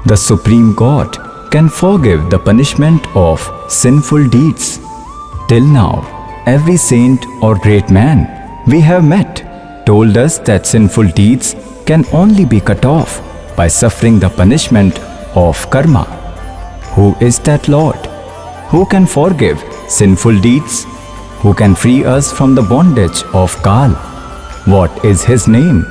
The Supreme God can forgive the punishment of sinful deeds. Till now, every saint or great man we have met told us that sinful deeds can only be cut off by suffering the punishment of karma. Who is that Lord? Who can forgive sinful deeds? Who can free us from the bondage of Kal? What is his name?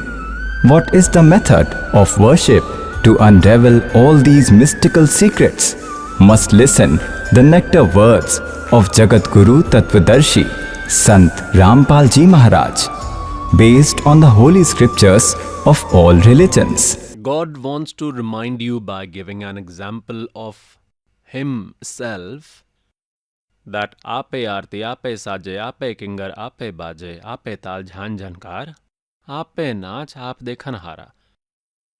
What is the method of worship to unravel all these mystical secrets? Must listen the nectar words of Jagat Guru Tattvadarshi Sant Rampal Ji Maharaj, based on the holy scriptures of all religions. God wants to remind you by giving an example of Himself that आपे आरती आपे साजे आपे किंगर आपे बाजे आपे ताल झान झनकार आपे नाच आप देखन हारा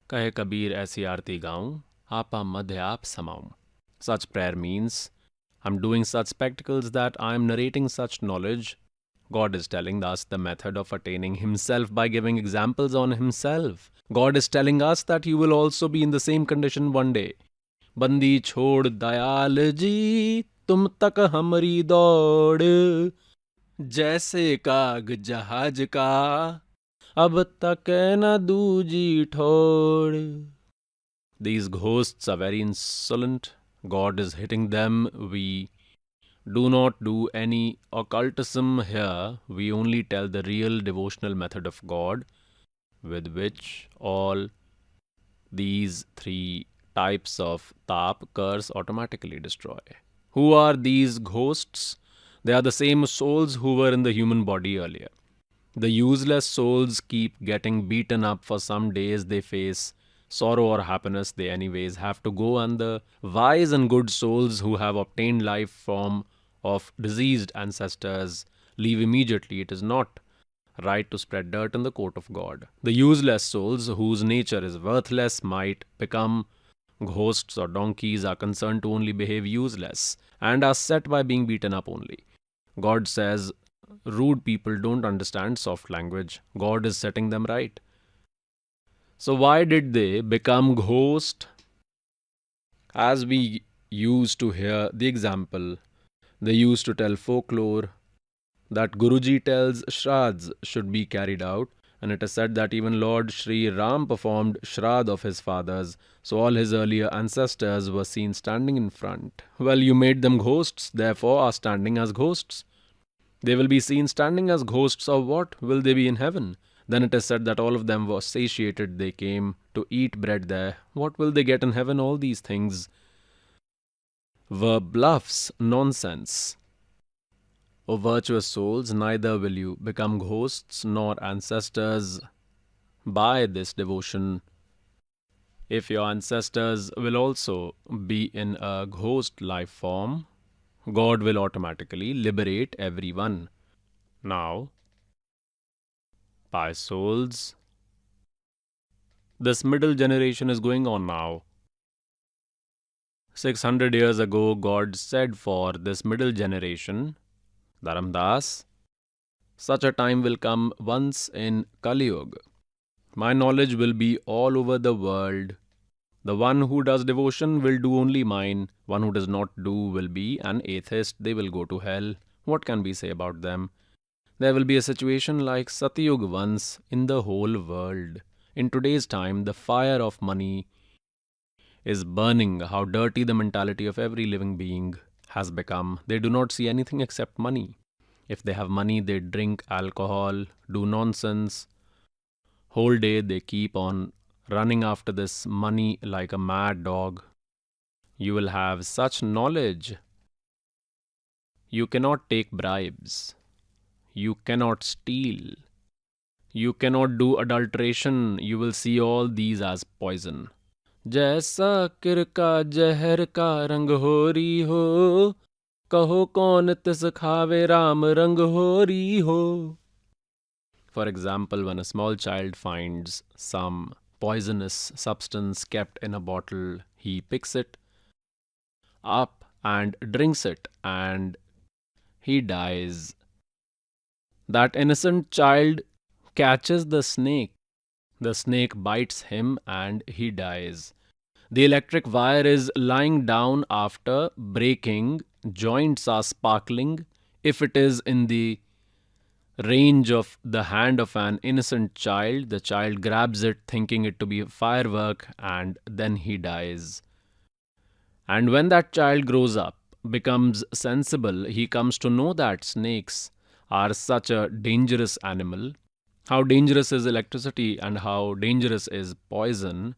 कहे कबीर ऐसी आरती गाऊं आपा मध्य आप समाऊं. Such prayer means I'm doing such spectacles that I'm narrating such knowledge. God is telling us the method of attaining Himself by giving examples on Himself. God is telling us that you will also be in the same condition one day. बंदी छोड़ दयाल जी तुम तक हमरी दौड़ जैसे काग जहाज का अब तक न दूजी ठोड़. These ghosts are very insolent. God is hitting them. We do not do any occultism here. We only tell the real devotional method of God, with which all these three types of tap, curse automatically destroy. Who are these ghosts? They are the same souls who were in the human body earlier. The useless souls keep getting beaten up for some days they face sorrow or happiness they anyways have to go, and the wise and good souls who have obtained life from of diseased ancestors leave immediately. It is not right to spread dirt in the court of God. The useless souls whose nature is worthless might become ghosts or donkeys are concerned to only behave useless and are set by being beaten up only. God says rude people don't understand soft language. God is setting them right. So why did they become ghost? As we used to hear the example, they used to tell folklore that Guruji tells Shraddhs should be carried out, and it is said that even Lord Sri Ram performed Shraddh of his fathers, so all his earlier ancestors were seen standing in front. Well, you made them ghosts, therefore are standing as ghosts. They will be seen standing as ghosts of what? Will they be in heaven? Then it is said that all of them were satiated, they came to eat bread there. What will they get in heaven? All these things were bluffs, nonsense. O virtuous souls, neither will you become ghosts nor ancestors by this devotion. If your ancestors will also be in a ghost life form, God will automatically liberate everyone. Now, pious souls, this middle generation is going on now. 600 years ago, God said for this middle generation, Dharamdas, such a time will come once in Kali Yuga. My knowledge will be all over the world. The one who does devotion will do only mine. One who does not do will be an atheist. They will go to hell. What can we say about them? There will be a situation like Satyug once in the whole world. In today's time, the fire of money is burning. How dirty the mentality of every living being has become. They do not see anything except money. If they have money, they drink alcohol, do nonsense. Whole day they keep on running after this money like a mad dog. You will have such knowledge. You cannot take bribes. You cannot steal. You cannot do adulteration. You will see all these as poison. जैसा किर का जहर का रंग होरी हो कहो कौन तिस खावे राम रंग होरी हो. For example, when a small child finds some poisonous substance kept in a bottle, he picks it up and drinks it and he dies. That innocent child catches the snake. The snake bites him and he dies. The electric wire is lying down after breaking, joints are sparkling. If it is in the range of the hand of an innocent child, the child grabs it thinking it to be a firework and then he dies. And when that child grows up, becomes sensible, he comes to know that snakes are such a dangerous animal, how dangerous is electricity and how dangerous is poison.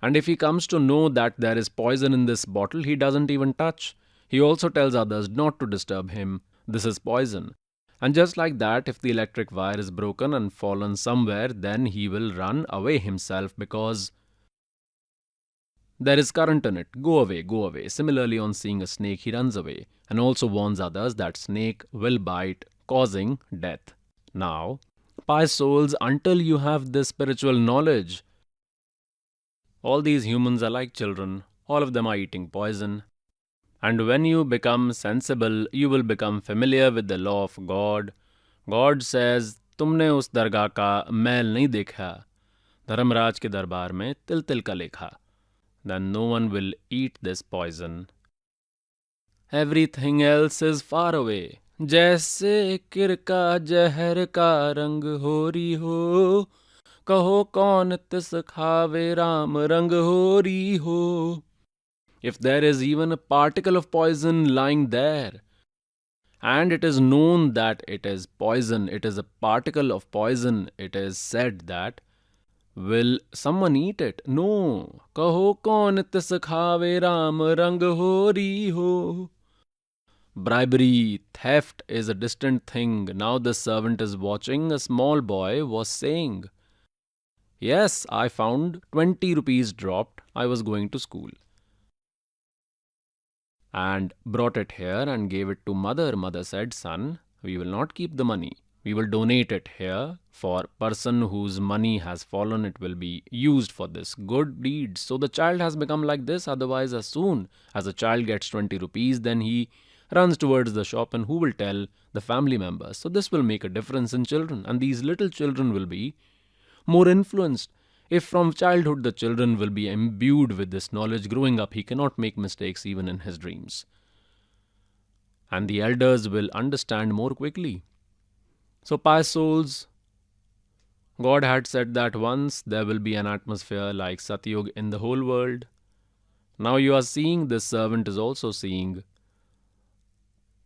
And if he comes to know that there is poison in this bottle, he doesn't even touch. He also tells others not to disturb him. This is poison. And just like that, if the electric wire is broken and fallen somewhere, then he will run away himself because there is current in it. Go away, go away. Similarly, on seeing a snake, he runs away and also warns others that snake will bite, causing death. Now, pious souls, until you have this spiritual knowledge, all these humans are like children. All of them are eating poison. And when you become sensible, you will become familiar with the law of God. God says, तुमने उस दरगाह का मैल नहीं देखा, धर्मराज के दरबार में तिल तिल का लेखा. Then no one will eat this poison. Everything else is far away. जैसे किरका जहर का रंग होरी हो, कहो कौन तिस खावे राम रंग होरी हो. If there is even a particle of poison lying there, and it is known that it is poison, it is a particle of poison, it is said that, will someone eat it? No. Kaho kaun tis khave ram rang hori ho. Bribery, theft is a distant thing. Now the servant is watching. A small boy was saying, yes, I found 20 rupees dropped. I was going to school. And brought it here and gave it to mother. Mother said, son, we will not keep the money. We will donate it here for person whose money has fallen. It will be used for this good deed. So the child has become like this. Otherwise, as soon as a child gets 20 rupees, then he runs towards the shop and who will tell the family members. So this will make a difference in children. And these little children will be more influenced. If from childhood the children will be imbued with this knowledge, growing up he cannot make mistakes even in his dreams. And the elders will understand more quickly. So pious souls, God had said that once there will be an atmosphere like Satyug in the whole world. Now you are seeing, this servant is also seeing.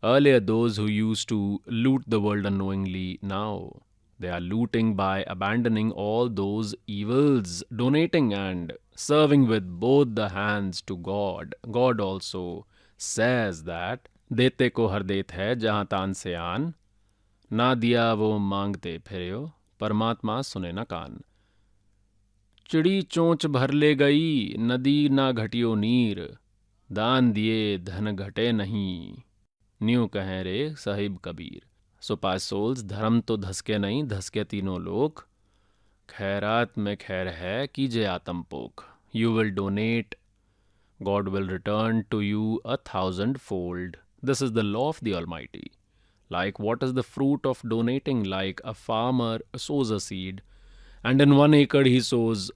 Earlier those who used to loot the world unknowingly, now they are looting by abandoning all those evils, donating and serving with both the hands to God. God also says that, देते को हर देत है जहाँ तान से आन, ना दिया वो मांगते फिरे, परमात्मा सुने न कान. चिड़ी चोंच भर ले गई, नदी ना घटियो नीर, दान दिए धन घटे नहीं, न्यू कहें रे Sahib Kabir. So pious souls, धर्म तो धसके नहीं, धसके तीनों लोग. खैरात में खैर है, कीजिए आत्म पोख. You will donate, God will return to you 1,000-fold. This is the law of the Almighty. Like what is the fruit of donating? Like a farmer sows a seed, and in 1 acre he sows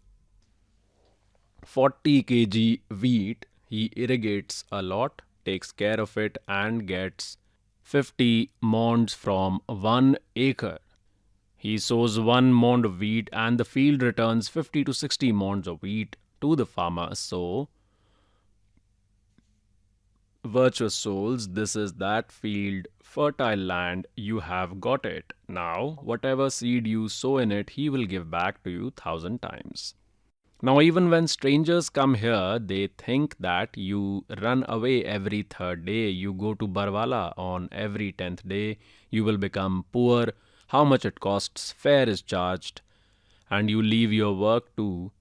40 kg wheat. He irrigates a lot, takes care of it, and gets 50 monds from 1 acre. He sows 1 mond of wheat and the field returns 50 to 60 monds of wheat to the farmer. So, virtuous souls, this is that field, fertile land, you have got it. Now, whatever seed you sow in it, he will give back to you 1,000 times. Now, even when strangers come here, they think that you run away every 3rd day. You go to Barwala on every 10th day. You will become poor. How much it costs? Fare is charged. And you leave your work to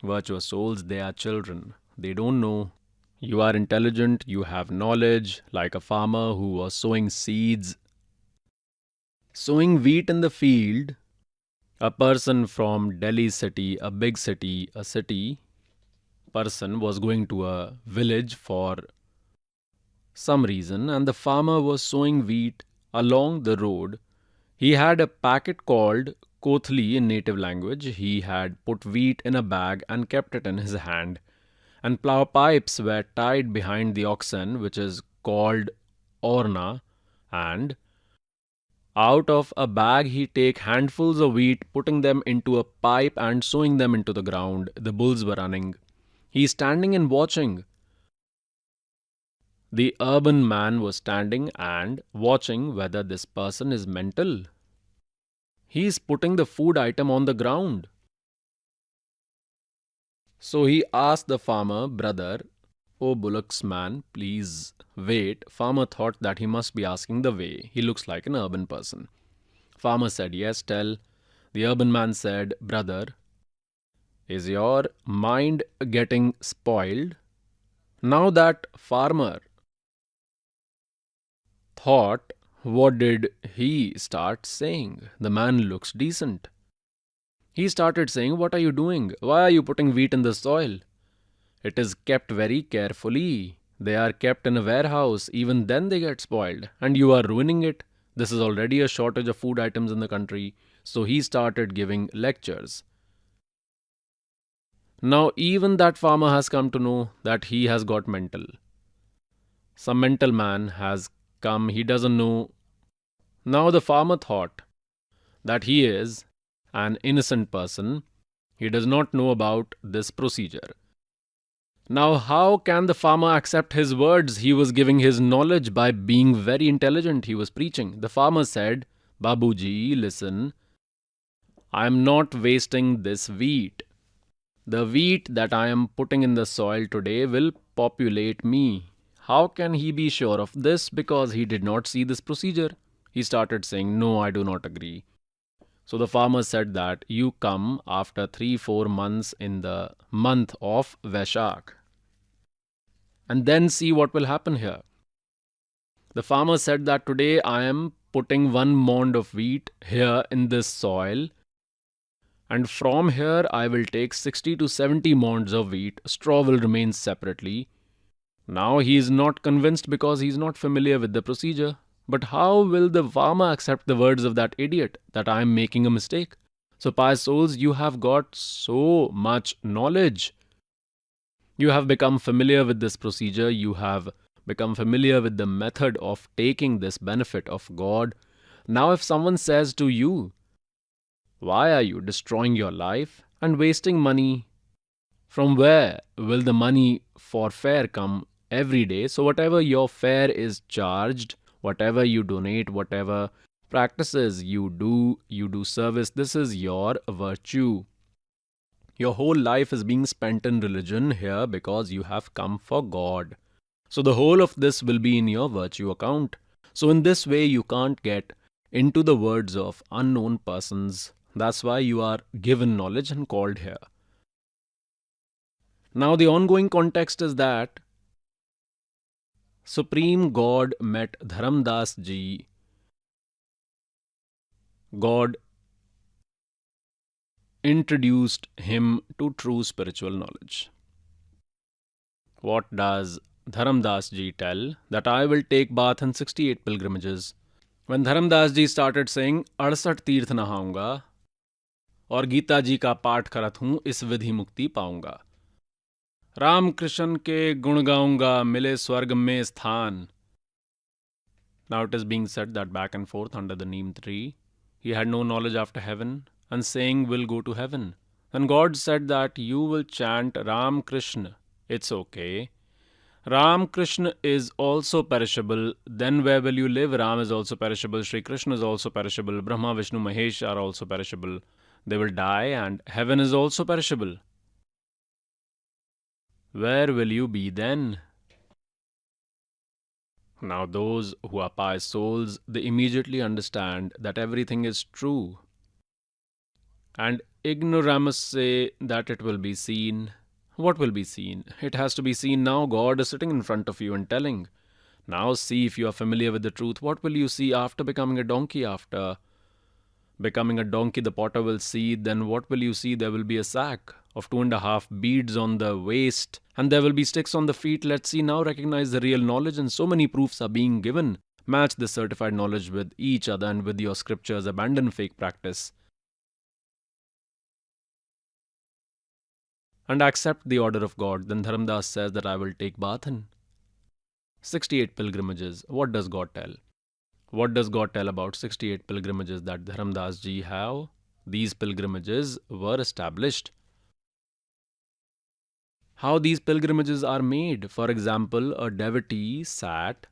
virtuous souls. They are children. They don't know. You are intelligent. You have knowledge. Like a farmer who was sowing seeds, sowing wheat in the field. A person from Delhi city, a big city, a city person was going to a village for some reason, and the farmer was sowing wheat along the road. He had a packet called Kothli in native language. He had put wheat in a bag and kept it in his hand. and plough pipes were tied behind the oxen, which is called orna, and out of a bag he take handfuls of wheat, putting them into a pipe and sowing them into the ground. The bulls were running. He is standing and watching. The urban man was standing and watching whether this person is mental. He is putting the food item on the ground. So he asked the farmer, "Brother, O bullocks man, please wait." Farmer thought that he must be asking the way. He looks like an urban person. Farmer said, "Yes, tell." The urban man said, "Brother, is your mind getting spoiled?" Now that farmer thought, what did he start saying? The man looks decent. He started saying, "What are you doing? Why are you putting wheat in the soil? It is kept very carefully. They are kept in a warehouse. Even then they get spoiled. And you are ruining it. This is already a shortage of food items in the country." So he started giving lectures. Now even that farmer has come to know that he has got mental. Some mental man has come, he doesn't know. Now the farmer thought that he is an innocent person. He does not know about this procedure. Now, how can the farmer accept his words? He was giving his knowledge by being very intelligent. He was preaching. The farmer said, "Babuji, listen, I am not wasting this wheat. The wheat that I am putting in the soil today will populate me." How can he be sure of this? Because he did not see this procedure. He started saying, "No, I do not agree." So the farmer said that you come after 3-4 months in the month of Vaishak and then see what will happen here. The farmer said that today I am putting 1 mound of wheat here in this soil, and from here I will take 60 to 70 mounds of wheat. Straw will remain separately. Now he is not convinced because he is not familiar with the procedure. But how will the farmer accept the words of that idiot that I am making a mistake? So, pious souls, you have got so much knowledge. You have become familiar with this procedure. You have become familiar with the method of taking this benefit of God. Now, if someone says to you, "Why are you destroying your life and wasting money?" From where will the money for fare come every day? So, whatever your fare is charged, whatever you donate, whatever practices you do service, this is your virtue. Your whole life is being spent in religion here because you have come for God. So the whole of this will be in your virtue account. So in this way you can't get into the words of unknown persons. That's why you are given knowledge and called here. Now the ongoing context is that Supreme God met Dharamdas ji. God introduced him to true spiritual knowledge. What does Dharamdas ji tell? That I will take bath in 68 pilgrimages. When Dharamdas ji started saying, "68 तीर्थ नहाऊंगा और गीता जी का पाठ करत हूं, इस विधि मुक्ति पाऊंगा। राम कृष्ण के गुण गाऊंगा, मिले स्वर्ग में स्थान." Now it is being said that back and forth under the neem tree, he had no knowledge after heaven, and saying will go to heaven. And God said that you will chant Ram Krishna. It's okay. Ram Krishna is also perishable. Then where will you live? Ram is also perishable. Shri Krishna is also perishable. Brahma, Vishnu, Mahesh are also perishable. They will die, and heaven is also perishable. Where will you be then? Now those who are pious souls, they immediately understand that everything is true. And ignoramus say that it will be seen. What will be seen? It has to be seen now. God is sitting in front of you and telling. Now see if you are familiar with the truth. What will you see after becoming a donkey? After becoming a donkey, the potter will see. Then what will you see? There will be a sack of 2.5 beads on the waist, and there will be sticks on the feet. Let's see now, recognize the real knowledge, and so many proofs are being given. Match the certified knowledge with each other and with your scriptures. Abandon fake practice. and accept the order of God. Then Dharamdas says that I will take bath in 68 pilgrimages. What does God tell? What does God tell about 68 pilgrimages that Dharamdas ji have? These pilgrimages were established. How these pilgrimages are made? For example, a devotee sat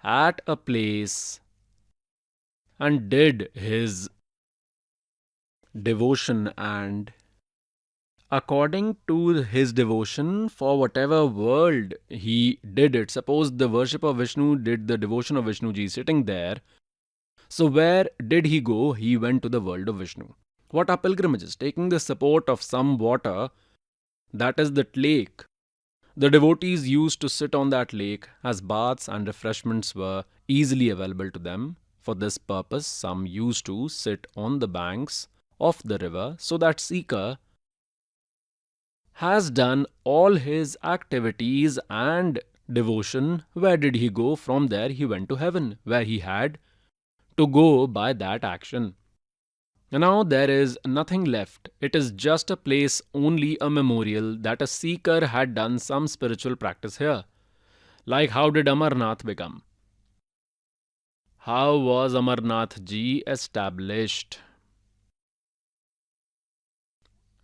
at a place and did his devotion, and according to his devotion, for whatever world he did it. Suppose the worship of Vishnu did the devotion of Vishnu ji sitting there. So where did he go? He went to the world of Vishnu. What are pilgrimages? Taking the support of some water, that is that lake. The devotees used to sit on that lake as baths and refreshments were easily available to them. For this purpose, some used to sit on the banks of the river, so that seeker has done all his activities and devotion. Where did he go? From there he went to heaven, where he had to go by that action. Now there is nothing left. It is just a place, only a memorial that a seeker had done some spiritual practice here. Like how did Amarnath become? How was Amarnath ji established?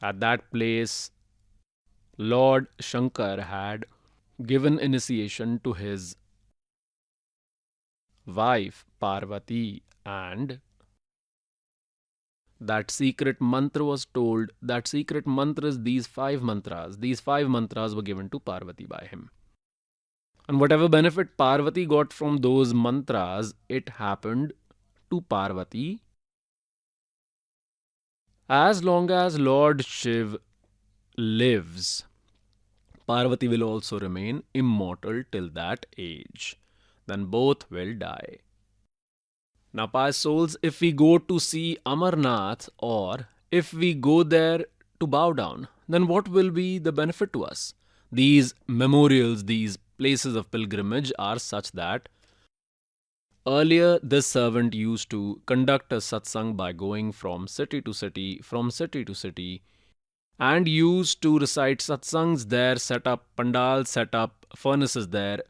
At that place, Lord Shankar had given initiation to his wife Parvati, and that secret mantra was told. That secret mantra is these 5 mantras. These 5 mantras were given to Parvati by him. And whatever benefit Parvati got from those mantras, it happened to Parvati. As long as Lord Shiv lives, Parvati will also remain immortal till that age. Then both will die. Now, pious souls, if we go to see Amarnath, or if we go there to bow down, then what will be the benefit to us? These memorials, these places of pilgrimage are such that earlier this servant used to conduct a satsang by going from city to city, and used to recite satsangs there, set up pandals, set up furnaces there,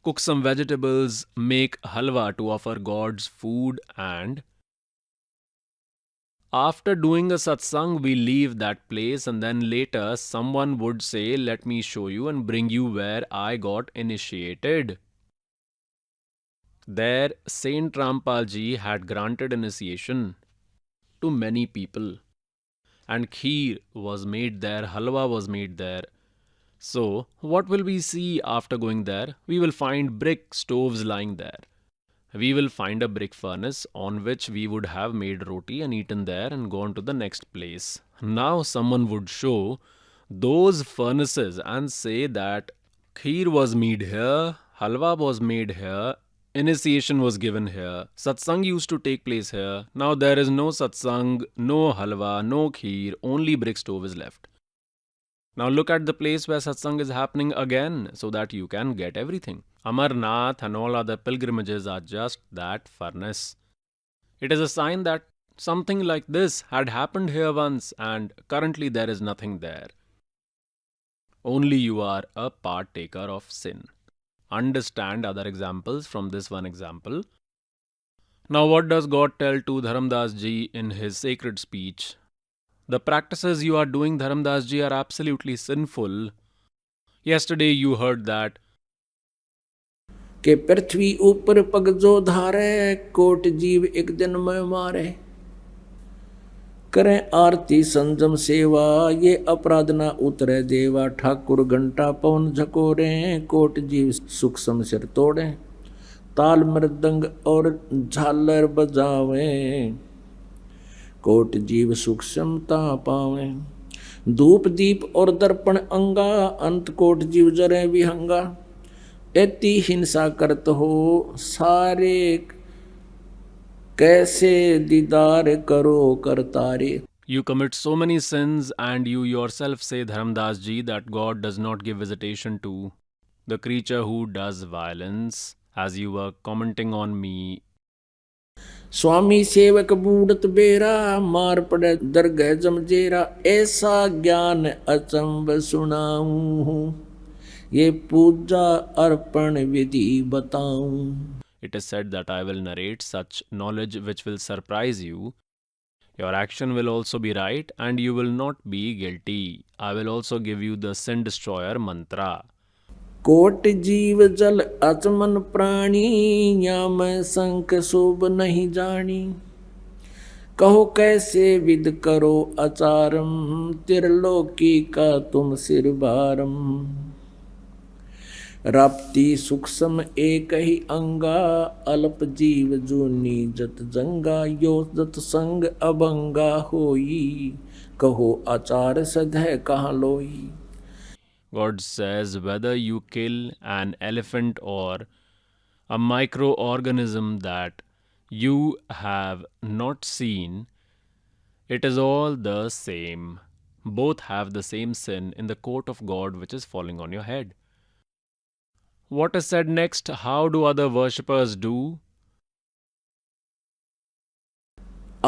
cook some vegetables, make halwa to offer gods food, and after doing a satsang, we leave that place, and then later someone would say, let me show you and bring you where I got initiated. There, Saint Rampal ji had granted initiation to many people, and kheer was made there, halwa was made there. So, what will we see after going there? We will find brick stoves lying there. We will find a brick furnace on which we would have made roti and eaten there and gone to the next place. Now, someone would show those furnaces and say that kheer was made here, halwa was made here, initiation was given here, satsang used to take place here. Now, there is no satsang, no halwa, no kheer, only brick stove is left. Now look at the place where satsang is happening again, so that you can get everything. Amarnath and all other pilgrimages are just that furnace. It is a sign that something like this had happened here once, and currently there is nothing there. Only you are a partaker of sin. Understand other examples from this one example. Now what does God tell to Dharamdas ji in his sacred speech? The practices you are doing, Dharamdas ji, are absolutely sinful. Yesterday you heard that के पृथ्वी ऊपर पग जो धारे, coat जीव एक दिन में मारे। करें आरती संजम सेवा, ये अपराध ना उतरे देवा। ठाकुर घंटा पवन झकोरे, कोट जीव सुख समसिर तोड़े। ताल मृदंग और झालर बजावे, कोट जीव सुख समता पावे। धूप दीप और दर्पण अंगा, अंत कोट जीव जरे विहंगा। एति हिंसा करत हो सारे, कैसे दीदार करो करतारे। you commit so many sins, and you yourself say, Dharamdas ji, that God does not give visitation to the creature who does violence, as you were commenting on me. स्वामी सेवक बूढ़त बेरा, मार पड़े दरगह जमजेरा। ऐसा ज्ञान अचंब सुनाऊं हूँ, ये पूजा अर्पण विधि बताऊं। It is said that I will narrate such knowledge which will surprise you. Your action will also be right and you will not be guilty. I will also give you the sin destroyer mantra. कोट जीव जल अचमन प्राणी, या मैं संक शोभ नहीं जानी। कहो कैसे विद करो आचारम, त्रिलोकी का तुम सिर भारम। राप्ती सूक्ष्म एक ही अंगा, अल्प जीव जूनी जत जंगा। यो जत संग अभंगा होई, कहो आचार सधै कहाँ लोई। God says whether you kill an elephant or a microorganism that you have not seen, it is all the same. Both have the same sin in the court of God which is falling on your head. What is said next? How do other worshippers do?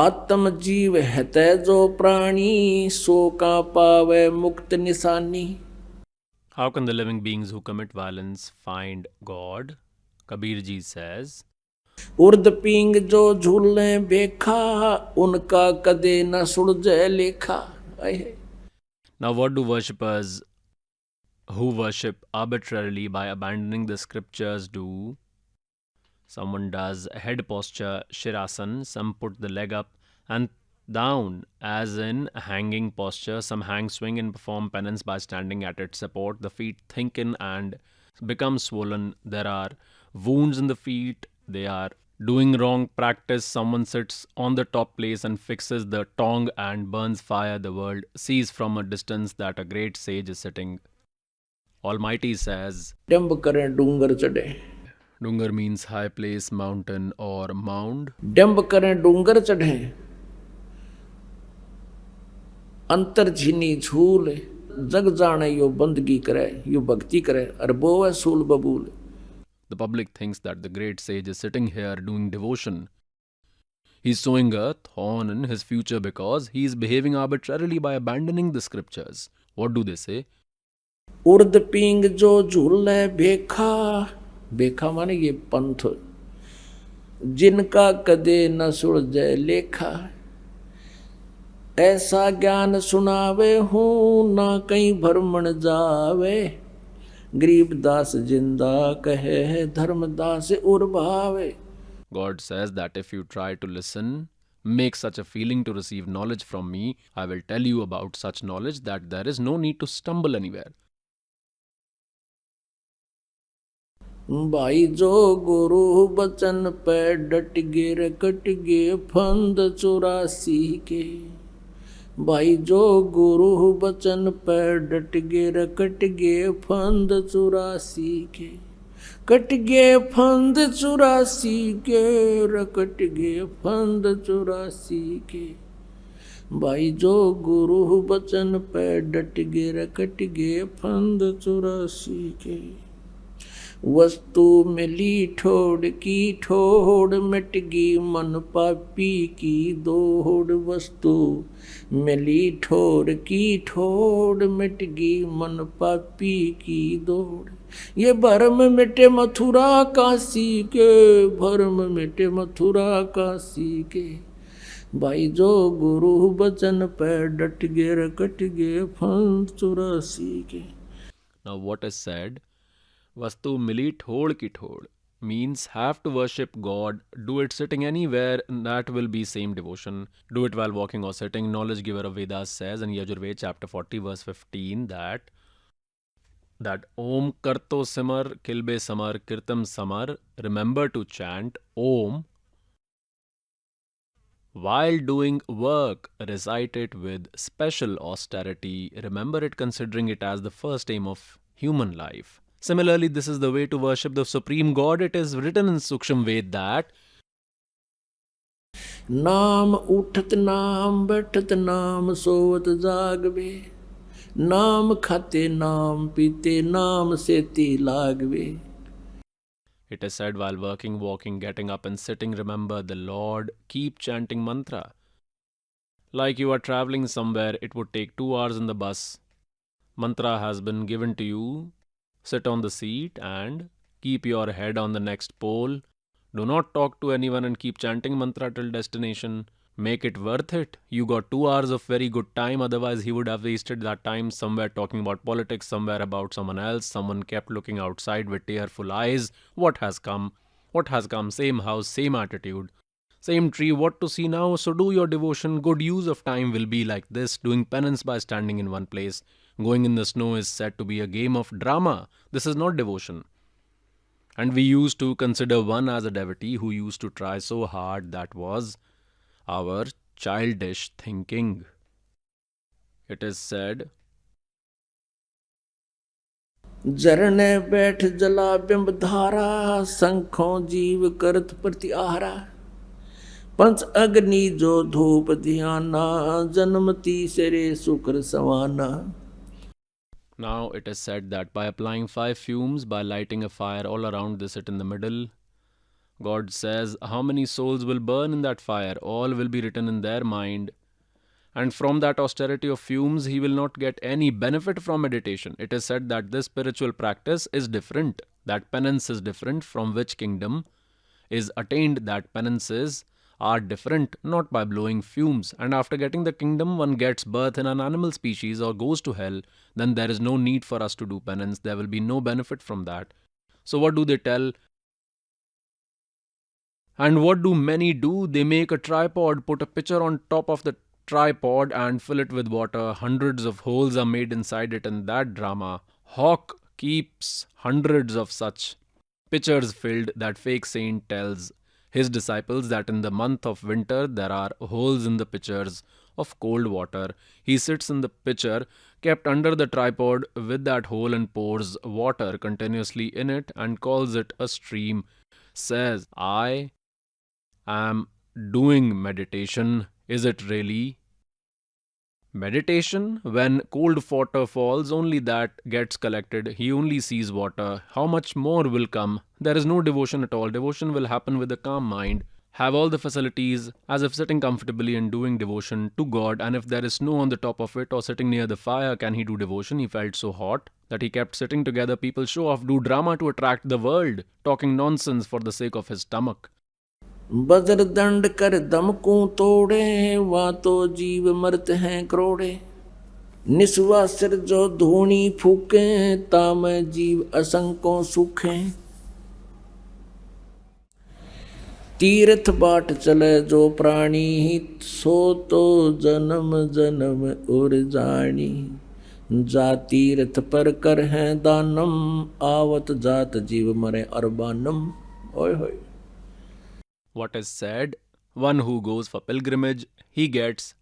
आत्म जीव हतै जो प्राणी, सो का पावे मुक्त निशानी। How can the living beings who commit violence find God? Kabir Ji says, उर्द पींग जो झूले बेखा, उनका कदे न सुलझे लेखा। now what do worshippers who worship arbitrarily by abandoning the scriptures do? Someone does head posture, shirasan, some put the leg up and down as in hanging posture, some hang swing and perform penance by standing at its support. The feet thinken and become swollen. There are wounds in the feet. They are doing wrong practice. Someone sits on the top place and fixes the tongue and burns fire. The world sees from a distance that a great sage is sitting. Almighty says, dumb करें डूंगर चढ़े। Dungar means high place, mountain or mound. Dumb करें डूंगर चढ़े, अंतर झीनी झूल। जग जाने यो बंदगी करे, यो भक्ति करे, अर बोवे सूल बबूल। The public thinks that the great sage is sitting here doing devotion. He's sowing a thorn in his future because he is behaving arbitrarily by abandoning the scriptures. What do they say? उर्द peeing जो झूले बेखा, बेखा माने ये पंथ, जिनका कदे न सुलझे लेखा। ऐसा ज्ञान सुनावे हूँ, ना कहीं भ्रमण जावे। गरीब दास जिंदा कहे, धर्मदास उर भावे। God says that if you try to listen, make such a feeling to receive knowledge from me, I will tell you about such knowledge that there is no need to stumble anywhere. भाई जो गुरु बचन पे डट गे रे cut गे फंद 84 के। भाई जो गुरु बचन पे डट गे रे कट गे फंद 84 के। कट गे फंद 84 के रे कट गे फंद 84 के। भाई जो गुरु बचन पे डट गे रे कट गे फंद 84 के। वस्तु मिली ठोड़ की ठोड़, मिट गई मन पापी की दौड़। वस्तु मिली ठोड़ की ठोड़, मिट गई मन पापी की दौड़। ये भरम मिटे मथुरा काशी के, भरम मिटे मथुरा काशी के। भाई जो गुरु बचन पे डट गे रे कट गे फंद 84 के। Now what is said? Vastu mili thod ki thod means have to worship God. Do it sitting anywhere, that will be same devotion. Do it while walking or sitting. Knowledge giver of Vedas says in Yajurved chapter 40 verse 15 that Om karto simar kilbe samar kirtam samar. Remember to chant Om while doing work. Recite it with special austerity. Remember it considering it as the first aim of human life. Similarly, this is the way to worship the Supreme God. It is written in Suksham Ved that नाम उठत नाम बैठत नाम सोवत जागवे। नाम खाते नाम पीते नाम सेती लागवे। It is said while working, walking, getting up and sitting, remember the Lord, keep chanting mantra. Like you are traveling somewhere, it would take 2 hours in the bus. Mantra has been given to you. Sit on the seat and keep your head on the next pole. Do not talk to anyone and keep chanting mantra till destination. Make it worth it. You got 2 hours of very good time, otherwise he would have wasted that time somewhere talking about politics, somewhere about someone else. Someone kept looking outside with tearful eyes. What has come? What has come? Same house, same attitude. Same tree, what to see now? So do your devotion. Good use of time will be like this, doing penance by standing in one place. Going in the snow is said to be a game of drama. This is not devotion. And we used to consider one as a devotee who used to try so hard. That was our childish thinking. It is said, झरने बैठ जला बिंब धारा, शंखों जीव करत प्रति आहारा, पंच अग्नि जो धूप ध्याना, जन्म तीसरे सुकर savanna. now it is said that by applying 5 fumes, by lighting a fire all around, they sit in the middle. God says, how many souls will burn in that fire? All will be written in their mind. And from that austerity of fumes, he will not get any benefit from meditation. It is said that this spiritual practice is different, that penance is different, from which kingdom is attained, that penances are different, not by blowing fumes. And after getting the kingdom, one gets birth in an animal species or goes to hell, then there is no need for us to do penance. There will be no benefit from that. So what do they tell? And what do many do? They make a tripod, put a pitcher on top of the tripod and fill it with water. Hundreds of holes are made inside it in that drama. Hawk keeps hundreds of such pitchers filled. That fake saint tells his disciples that in the month of winter there are holes in the pitchers of cold water. He sits in the pitcher kept under the tripod with that hole and pours water continuously in it and calls it a stream. Says, I am doing meditation. Is it really meditation? When cold water falls, only that gets collected. He only sees water. How much more will come? There is no devotion at all. Devotion will happen with a calm mind. Have all the facilities as if sitting comfortably and doing devotion to God. And if there is snow on the top of it or sitting near the fire, can he do devotion? He felt so hot that he kept sitting together. People show off, do drama to attract the world, talking nonsense for the sake of his stomach. वज्र दंड कर दम को तोड़े, वहाँ तो जीव मरत हैं करोड़े. निस्वा सिर जो धूनी फूके, ताम जीव असंकों सूखे. तीर्थ बाट चले जो प्राणी, सो तो जन्म जन्म उर जानी. जा तीर्थ पर कर हैं दानम, आवत जात जीव मरे अरबानम. ओए होए. What is said? One who goes for pilgrimage, he gets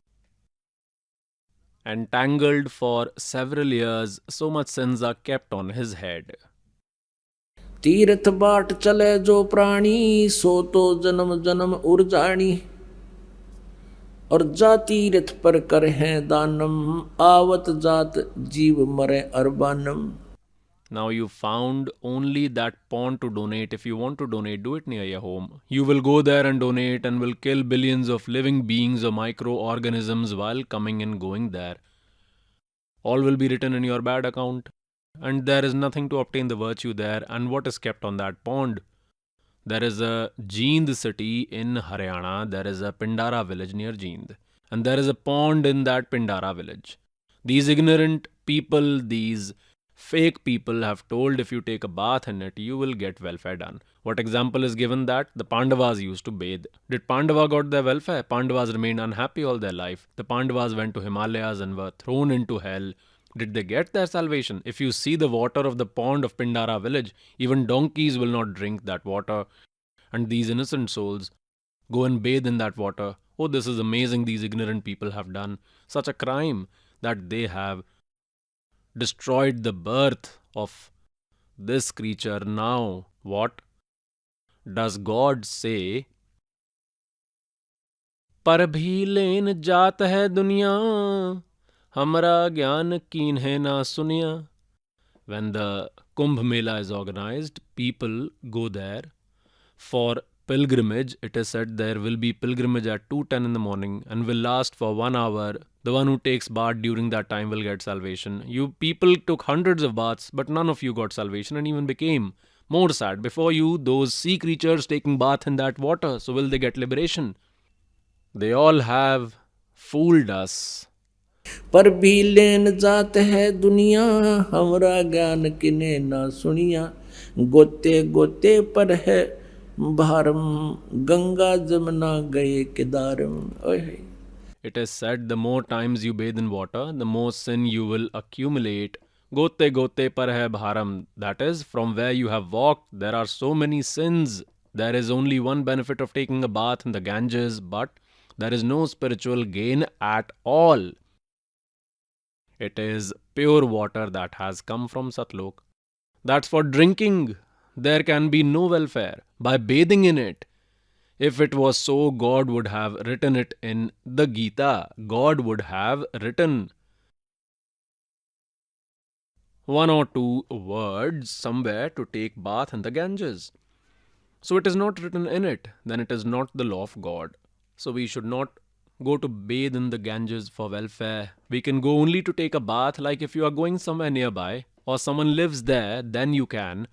entangled for several years. So much sins are kept on his head. तीर्थ बाट चले जो प्राणी, सो तो जन्म जन्म उर जानी. और जा तीर्थ पर कर हैं दानम, आवत जात जीव मरे अरबानम. Now you found only that pond to donate. If you want to donate, do it near your home. You will go there and donate and will kill billions of living beings or microorganisms while coming and going there. All will be written in your bad account. And there is nothing to obtain the virtue there. And what is kept on that pond? There is a Jind city in Haryana. There is a Pindara village near Jind. And there is a pond in that Pindara village. These ignorant people, these fake people have told if you take a bath in it, you will get welfare done. What example is given that? The Pandavas used to bathe. Did Pandava got their welfare? Pandavas remained unhappy all their life. The Pandavas went to Himalayas and were thrown into hell. Did they get their salvation? If you see the water of the pond of Pindara village, even donkeys will not drink that water. And these innocent souls go and bathe in that water. Oh, this is amazing these ignorant people have done. Such a crime that they have destroyed the birth of this creature. Now, what does God say? पर भी लेन जात है दुनिया, हमरा ज्ञान कीन है ना सुनिया. When the Kumbh Mela is organized, people go there for pilgrimage. It is said there will be pilgrimage at 2:10 in the morning and will last for 1 hour. The one who takes bath during that time will get salvation. You people took hundreds of baths, but none of you got salvation and even became more sad. Before you, those sea creatures taking bath in that water, so will they get liberation? They all have fooled us. पर भी लेन जात है दुनिया, हमरा ज्ञान किने ना सुनिया। गोते गोते पर है भारम, गंगा जमुना गए केदारम। ओए It is said the more times you bathe in water, the more sin you will accumulate. Gote gote par hai bharam. That is, from where you have walked, there are so many sins. There is only one benefit of taking a bath in the Ganges, but there is no spiritual gain at all. It is pure water that has come from Satlok. That's for drinking. There can be no welfare by bathing in it. If it was so, God would have written it in the Gita. God would have written one or two words somewhere to take bath in the Ganges. So it is not written in it, then it is not the law of God. So we should not go to bathe in the Ganges for welfare. We can go only to take a bath, like if you are going somewhere nearby or someone lives there, then you can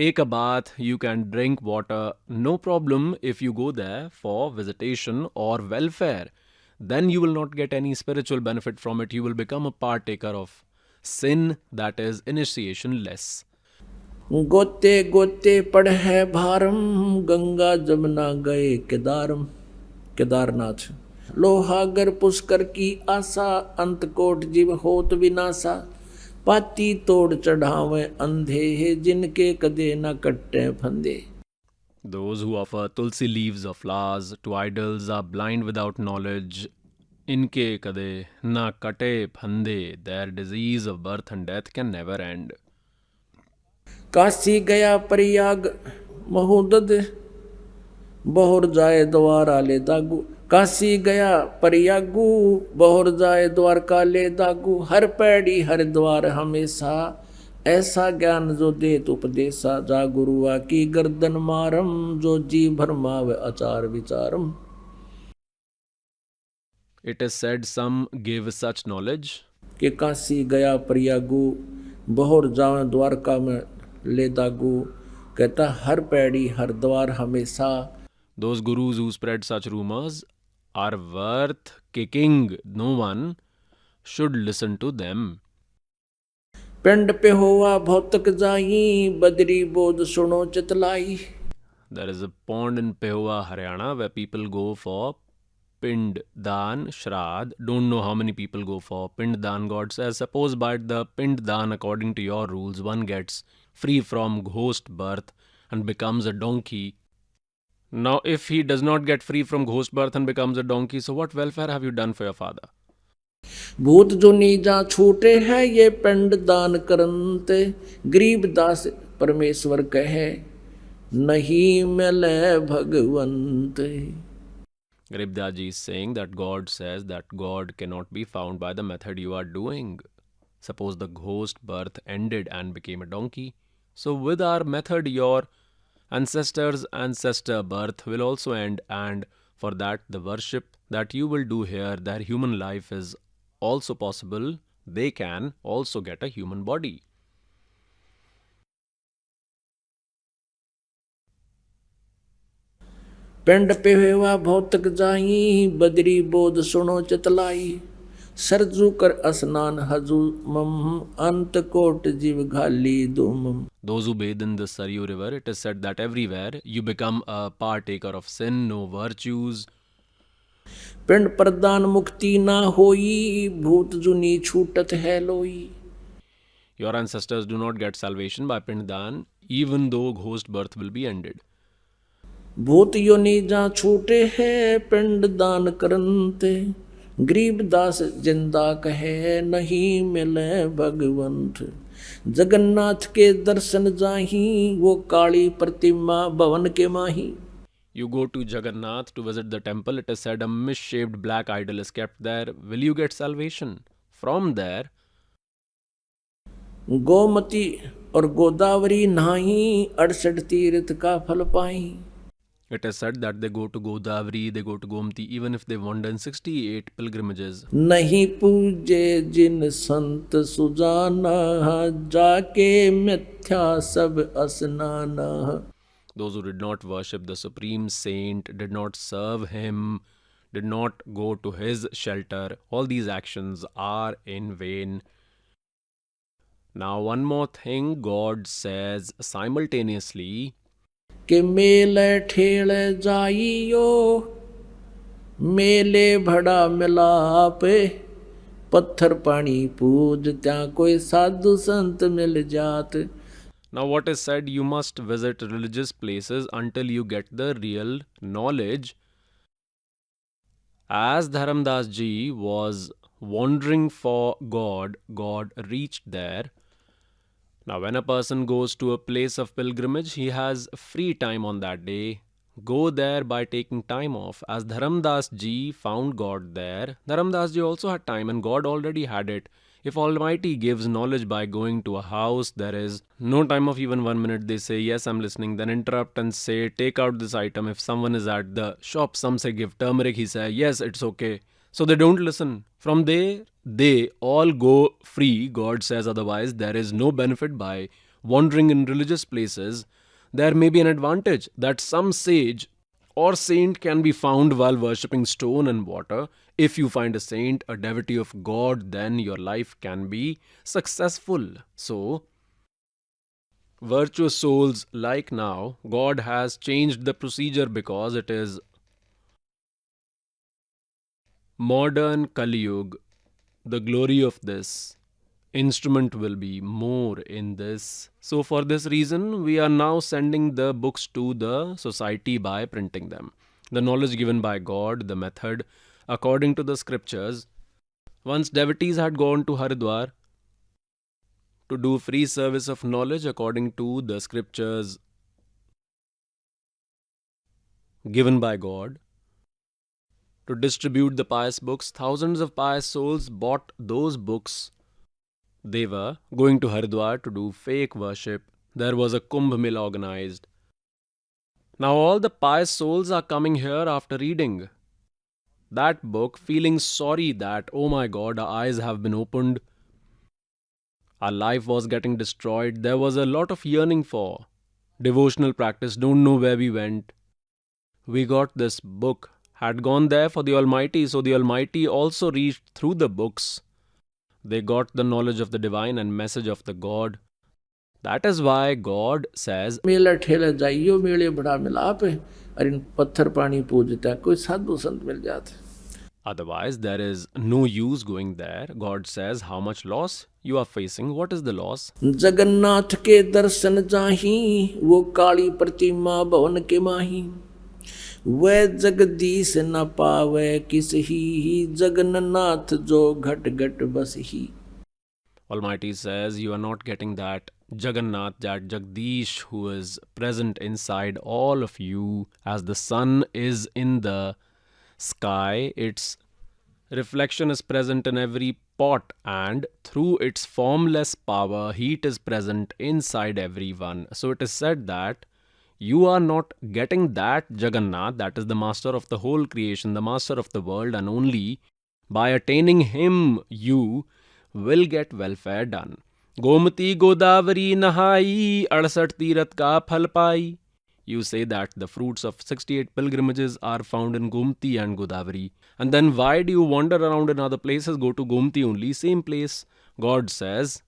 take a bath, you can drink water, no problem if you go there for visitation or welfare. Then you will not get any spiritual benefit from it. You will become a partaker of sin, that is initiation less. गोते गोते पड़ है भारम, गंगा जमुना गए केदारम। केदारनाथ लोहागर पुष्कर की आशा, अंत coat जीव होत विनाशा। पाती तोड़ चढ़ावे अंधे, जिनके कदे न कट्टे फंदे। Those who offer tulsi leaves or flowers to idols are blind without knowledge. Inke kade na kate phande. Their disease of birth and death can never end. Kashi गया प्रयाग महोदध, बहुर जाए द्वारा ले दागू। काशी गया प्रयागू, बहुर जाए द्वारका ले दागू। हर पैड़ी हर द्वार हमेशा, ऐसा ज्ञान जो देत उपदेशा। जा गुरुआ की गर्दन मारम, जो जी भरमावे आचार विचारम। It is said some give such knowledge कि काशी गया प्रयागू, बहुर जाए द्वारका में ले दागू। कहता हर पैड़ी हर द्वार हमेशा। those gurus who spread such rumors are worth kicking. No one should listen to them. पिंड पे होवा भौतक जाई, बदरी बोध सुनो Chitlai. There is a pond in Pehowa, Haryana, where people go for Pind Dan Shraddh. Don't know how many people go for Pind Dan. God says, suppose by the Pind Dan, according to your rules, one gets free from ghost birth and becomes a donkey. Now, if he does not get free from ghost birth and becomes a donkey, so what welfare have you done for your father? भूत जो नीजा छूटे है, ये पिंड दान करंते। गरीब दास परमेश्वर कहे, नहीं मिले भगवंत। Garibdaji is saying that God says that God cannot be found by the method you are doing. Suppose the ghost birth ended and became a donkey. So with our method, your ancestors' ancestor birth will also end, and for that the worship that you will do here, their human life is also possible. They can also get a human body. पिंड पे हुआ भौतक जाई, बदरी बोध सुनो चितलाई। सरजू कर स्नान हजू मम, अंत कोट जीव घाली दुमम। Those who bathe in the Saryu river, it is said that everywhere you become a partaker of sin, no virtues. पिंड प्रदान मुक्ति ना होई, भूत जुनी छूटत है लोई। Your ancestors do not get salvation by Pindan, even though ghost birth will be ended. भूत योनि जा छूटे है, पिंड दान करंते। गरीब दास जिंदा कहे, नहीं मिले भगवंत। जगन्नाथ के दर्शन जाही, वो काली प्रतिमा भवन के माही। You go to Jagannath to visit the temple. It is said a misshaped black idol is kept there. Will you get salvation? From there, Gomti और गोदावरी नहाई 68 तीर्थ का फल पाई। It is said that they go to Godavari, they go to Gomti, even if they wander in 68 pilgrimages. नहीं पूजे जिन संत सुजाना, जाके मिथ्या सब असनाना। Those who did not worship the supreme saint, did not serve him, did not go to his shelter, all these actions are in vain. Now, one more thing God says simultaneously. के मेले ठेल जाइयो, मेले भड़ा मिलाप, पत्थर पानी पूज त्या कोई साधु संत मिल जात। Now, what is said, you must visit religious places until you get the real knowledge. As Dharamdas ji was wandering for God, God reached there. Now, when a person goes to a place of pilgrimage, he has free time on that day. Go there by taking time off. As Dharamdas ji found God there, Dharamdas ji also had time and God already had it. If Almighty gives knowledge by going to a house, there is no time of even 1 minute. They say, yes, I'm listening. Then interrupt and say, take out this item. If someone is at the shop, some say give turmeric. He say, yes, it's okay. So they don't listen. From there, they all go free. God says otherwise. There is no benefit by wandering in religious places. There may be an advantage that some sage or saint can be found while worshipping stone and water. If you find a saint, a devotee of God, then your life can be successful. So, virtuous souls like now, God has changed the procedure because it is modern Kali Yuga. The glory of this instrument will be more in this. So for this reason, we are now sending the books to the society by printing them. The knowledge given by God, the method according to the scriptures. Once devotees had gone to Haridwar to do free service of knowledge according to the scriptures given by God, to distribute the pious books. Thousands of pious souls bought those books. They were going to Haridwar to do fake worship. There was a Kumbh Mela organized. Now all the pious souls are coming here after reading that book, feeling sorry that, oh my God, our eyes have been opened. Our life was getting destroyed. There was a lot of yearning for devotional practice. Don't know where we went. We got this book, had gone there for the Almighty, so the Almighty also reached through the books. They got the knowledge of the divine and message of the God. That is why God says, मेला ठेला जाइयो, मेले बड़ा मिलाप, और इन पत्थर पानी पूजता कोई साधु संत मिल जाते। otherwise there is no use going there. God says, how much loss you are facing? What is the loss? Jagannath के दर्शन जाही, वो काली प्रतिमा भवन के माही, वह जगदीश न पावे किस ही, जगन्नाथ जो घट घट बस ही। Almighty says, you are not getting that Jagannath, that Jagdish who is present inside all of you. As the sun is in the sky, its reflection is present in every pot, and through its formless power, heat is present inside everyone. So it is said that you are not getting that Jagannath, that is the master of the whole creation, the master of the world, and only by attaining him you will get welfare done. Gomati Godavari Nahai 68 Tirat ka phal pai. You say that the fruits of 68 pilgrimages are found in Gomti and Godavari. And then why do you wander around in other places? Go to Gomti only, same place. God says,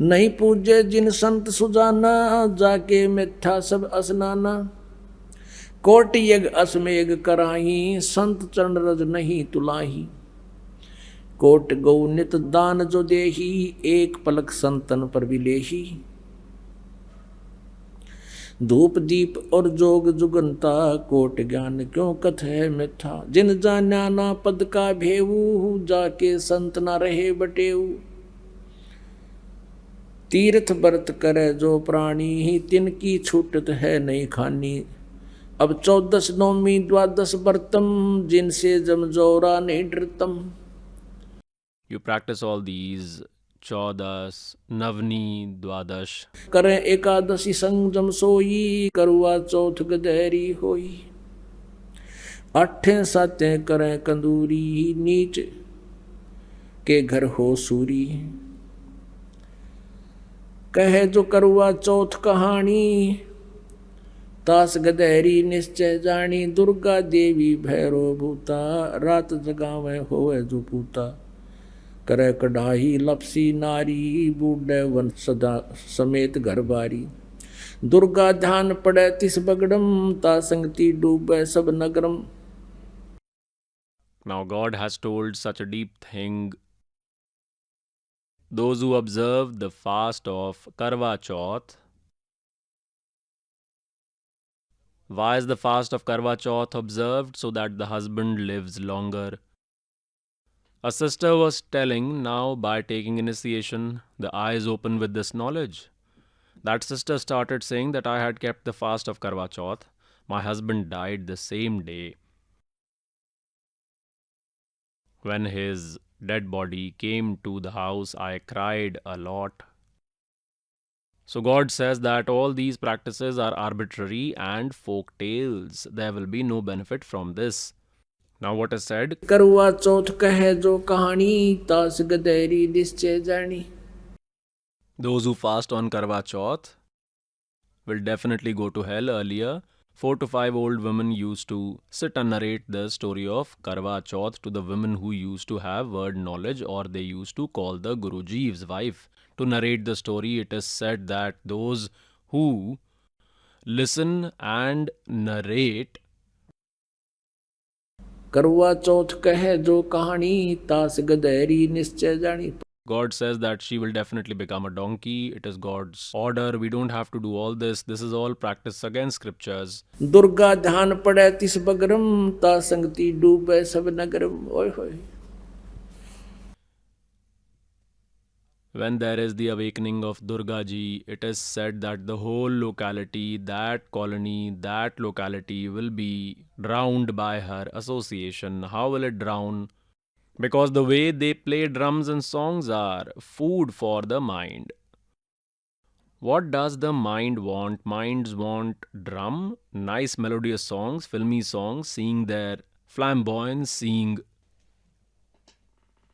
नहीं पूजे जिन संत सुजाना, जाके मिथ्या सब असनाना, coat यज्ञ असमेघ कराही, संत चरण रज नहीं तुलाही, कोट गौ नित दान जो देही, एक पलक संतन पर विलेही, धूप दीप और जोग जुगंता, कोट ज्ञान क्यों कथ है मिथ्या, जिन जान्या ना पद का भेऊ, जाके संत ना रहे बटेऊ, तीर्थ व्रत करे जो प्राणी, तिनकी छूटत है नहीं खानी, अब 14 नौमी 12 व्रतम, जिनसे जमजोरा नहीं डरतम। you practice all these चौदस, नवनी, द्वादश. करें एकादशी संजम सोई, करवा चौथ गदेरी होई। आठें सातें करें कंदूरी, नीच के घर हो सूरी। कहे जो करवा चौथ कहानी, तास गदेरी निश्चय जानी। दुर्गा देवी भैरो भूता, रात जगावे होए जो पूता। करे कढ़ाई लपसी नारी, बूढ़े वन सदा समेत घर बारी। दुर्गा ध्यान पड़े तिस बगड़म, ता संगति डूबे सब नगरम। Now God has told such a deep thing. Those who observe the fast of Karwa Chauth. Why is the fast of Karwa Chauth observed? So that the husband lives longer. A sister was telling, now by taking initiation, the eyes open with this knowledge. That sister started saying that I had kept the fast of Karwa Chauth. My husband died the same day. When his dead body came to the house, I cried a lot. So God says that all these practices are arbitrary and folk tales. There will be no benefit from this. Now what is said? करवा चौथ कहे जो कहानी, तास गदेरी निश्चय जानी। Those who fast on Karwa Chauth will definitely go to hell. Earlier, 4 to 5 old women used to sit and narrate the story of Karwa Chauth to the women who used to have word knowledge, or they used to call the Guruji's wife to narrate the story. It is said that those who listen and narrate करवा चौथ कहे जो कहानी, तास गदेरी निश्चय जानी। God says that she will definitely become a donkey. It is God's order. We don't have to do all this. This is all practice against scriptures. Durga ध्यान पड़े तिस बगरम, ता संगति डूबे सब नगरम। ओए होए। When there is the awakening of Durga Ji, it is said that the whole locality, that colony, that locality will be drowned by her association. How will it drown? Because the way they play drums and songs are food for the mind. What does the mind want? Minds want drum, nice melodious songs, filmy songs, seeing their flamboyance, seeing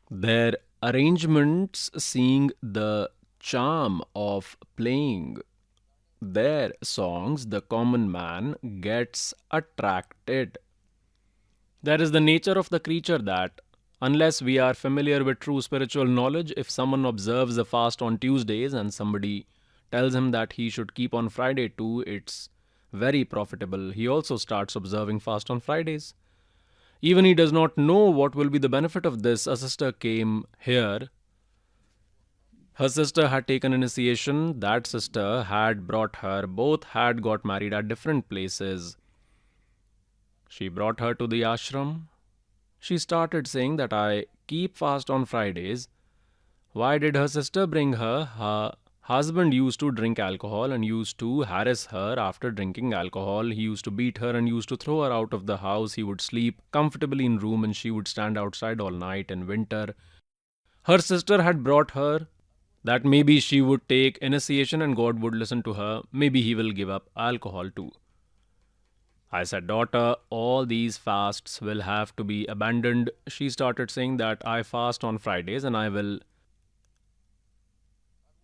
their arrangements, seeing the charm of playing their songs. The common man gets attracted. That is the nature of the creature, that unless we are familiar with true spiritual knowledge, if someone observes a fast on Tuesdays and somebody tells him that he should keep on Friday too, it's very profitable. He also starts observing fast on Fridays. Even he does not know what will be the benefit of this. A sister came here. Her sister had taken initiation. That sister had brought her. Both had got married at different places. She brought her to the ashram. She started saying that I keep fast on Fridays. Why did her sister bring her? Her husband used to drink alcohol and used to harass her after drinking alcohol. He used to beat her and used to throw her out of the house. He would sleep comfortably in room and she would stand outside all night in winter. Her sister had brought her that maybe she would take initiation and God would listen to her. Maybe he will give up alcohol too. I said, daughter, all these fasts will have to be abandoned. She started saying that I fast on Fridays and I will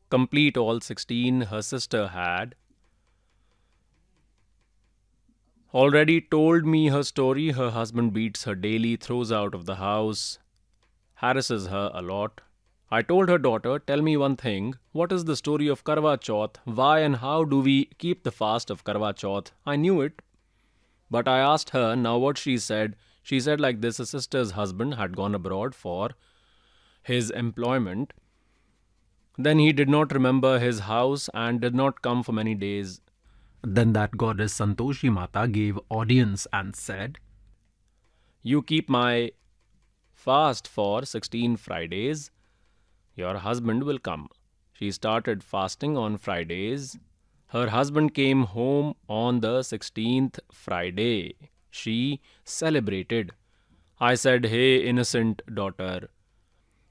complete all 16. Her sister had already told me her story. Her husband beats her daily, throws her out of the house, harasses her a lot. I told her, daughter, tell me one thing. What is the story of Karwa Chauth? Why and how do we keep the fast of Karwa Chauth? I knew it. But I asked her. Now what she said like this: a sister's husband had gone abroad for his employment. Then he did not remember his house and did not come for many days. Then that goddess Santoshi Mata gave audience and said, you keep my fast for 16 Fridays, your husband will come. She started fasting on Fridays. Her husband came home on the 16th Friday. She celebrated. I said, hey, innocent daughter,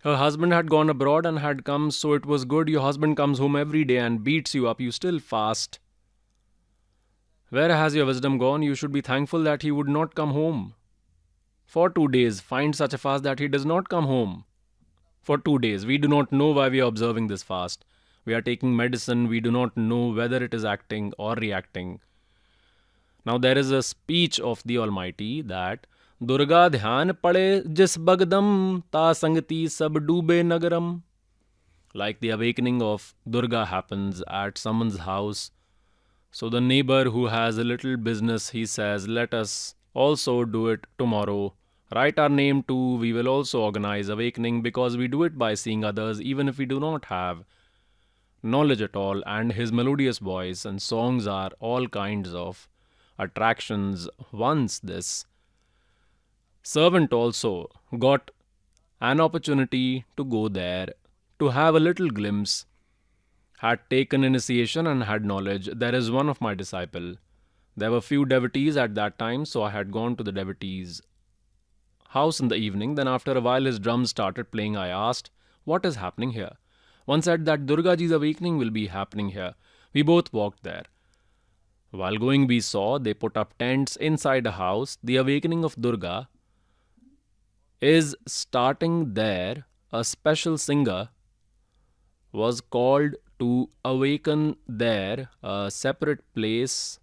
Her husband had gone abroad and had come, so it was good. Your husband comes home every day and beats you up. You still fast. Where has your wisdom gone? You should be thankful that he would not come home. For 2 days, find such a fast that he does not come home. For 2 days, we do not know why we are observing this fast. We are taking medicine, we do not know whether it is acting or reacting. Now there is a speech of the Almighty that Durga dhyan pade jis bagdam ta sangti sab doobe nagaram. Like the awakening of Durga happens at someone's house. So the neighbor who has a little business, he says, let us also do it tomorrow. Write our name too. We will also organize awakening because we do it by seeing others even if we do not have knowledge at all. And his melodious voice and songs are all kinds of attractions. Once this servant also got an opportunity to go there to have a little glimpse, had taken initiation and had knowledge. There is one of my disciple. There were few devotees at that time, so I had gone to the devotee's house in the evening. Then after a while his drums started playing. I asked, what is happening here? One said that Durga Ji's awakening will be happening here. We both walked there. While going we saw they put up tents inside a house. The awakening of Durga is starting there. A special singer was called to awaken there. A separate place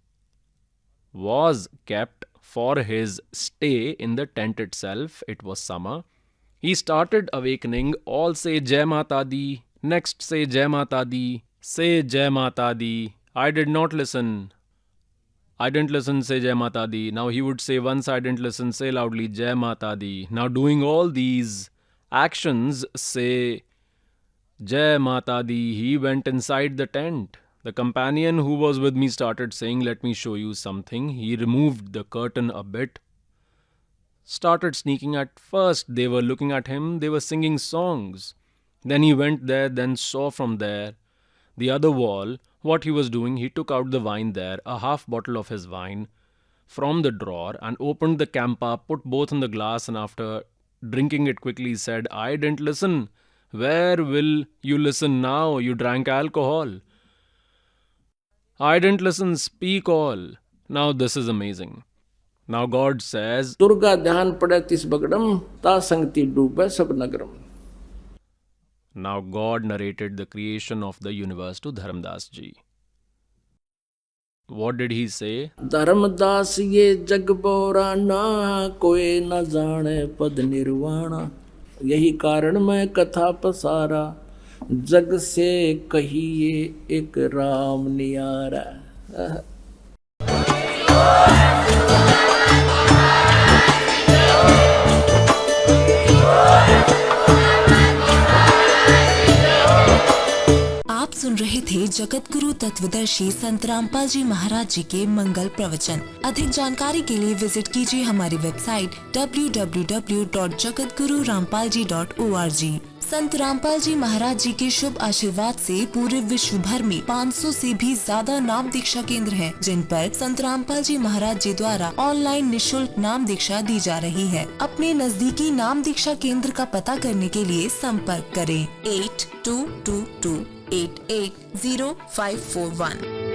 was kept for his stay in the tent itself. It was summer. He started awakening. All say Jai Mata Di. Next say Jai Mata Di. Say Jai Mata Di. I did not listen. I didn't listen, say Jai Mata Di. Now he would say, once I didn't listen, say loudly Jai Mata Di. Now doing all these actions, say Jai Mata Di, he went inside the tent. The companion who was with me started saying, let me show you something. He removed the curtain a bit. Started sneaking. At first they were looking at him, they were singing songs. Then he went there, then saw from there the other wall what he was doing. He took out the wine there, a half bottle of his wine from the drawer and opened the campa, put both in the glass, and after drinking it quickly said, I didn't listen. Where will you listen now? You drank alcohol. I didn't listen, speak all. Now this is amazing. Now God says, Durga dhyan pade tis bagdam ta sangti doobe sab nagaram. Now God narrated the creation of the universe to Dharamdas ji. What did he say? Dharmdas ये जग बोराना कोई न जाने पद निर्वाणा. यही कारण मैं कथा पसारा जग से कहिए एक राम नियारा. आप सुन रहे थे जगत गुरु तत्वदर्शी संत रामपाल जी महाराज जी के मंगल प्रवचन. अधिक जानकारी के लिए विजिट कीजिए हमारी वेबसाइट www.jagatgururampalji.org. संत रामपाल जी महाराज जी के शुभ आशीर्वाद से पूरे विश्व भर में 500 से भी ज्यादा नाम दीक्षा केंद्र हैं, जिन पर संत रामपाल जी महाराज जी द्वारा ऑनलाइन निशुल्क नाम दीक्षा दी जा रही है. अपने नजदीकी नाम दीक्षा केंद्र का पता करने के लिए संपर्क करें 8222880541.